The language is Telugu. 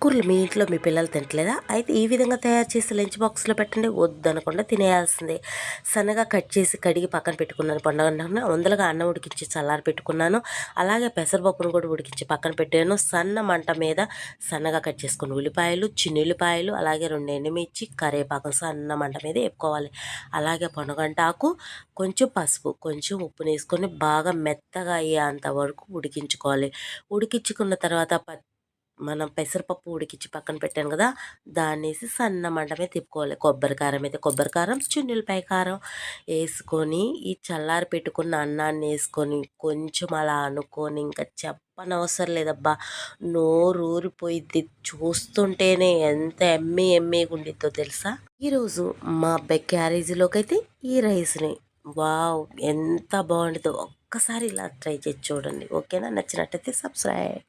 ఆకుకూరలు మీ ఇంట్లో మీ పిల్లలు తినట్లేదా? అయితే ఈ విధంగా తయారు చేసి లంచ్ బాక్స్‌లో పెట్టండి. వద్దనకుండా తినేయాల్సిందే. సన్నగా కట్ చేసి కడిగి పక్కన పెట్టుకున్నాను. పండగంటున్నా ముందలగా అన్నం ఉడికించి చల్లారి పెట్టుకున్నాను. అలాగే పెసరపప్పును కూడా ఉడికించి పక్కన పెట్టాను. సన్న మంట మీద సన్నగా కట్ చేసుకున్న ఉల్లిపాయలు, చిన్నుల్లిపాయలు, అలాగే 2 ఎండుమిర్చి, కరివేపాకు సన్న మంట మీద ఏపుకోవాలి. అలాగే పొనగంటాకు, కొంచెం పసుపు, కొంచెం ఉప్పునేసుకొని బాగా మెత్తగా అయ్యేంత వరకు ఉడికించుకోవాలి. ఉడికించుకున్న తర్వాత మనం పెసరపప్పు ఉడికించి పక్కన పెట్టాను కదా! దాన్నేసి సన్న మంట మీద తిప్పుకోవాలి. కొబ్బరి కారం అయితే కొబ్బరి కారం, చిన్నుల్లిపాయ కారం ఏసుకొని, ఈ చల్లారి పెట్టుకున్న అన్నాన్నేసుకొని, కొంచెం అలా అనుకోని ఇంక చెప్పనవసరం లేదబ్బా! నోరూరిపోయిద్ది. చూస్తుంటేనే ఎంత యమ్మీగుండిద్దో తెలుసా? ఈరోజు మా అబ్బాయి క్యారేజీలోకైతే ఈ రైస్‌ని వావ్! ఎంత బావుండిద్దో. ఒక్కసారి ఇలా ట్రై చేసి చూడండి. ఓకేనా? నచ్చినట్టయితే సబ్స్క్రైబ్.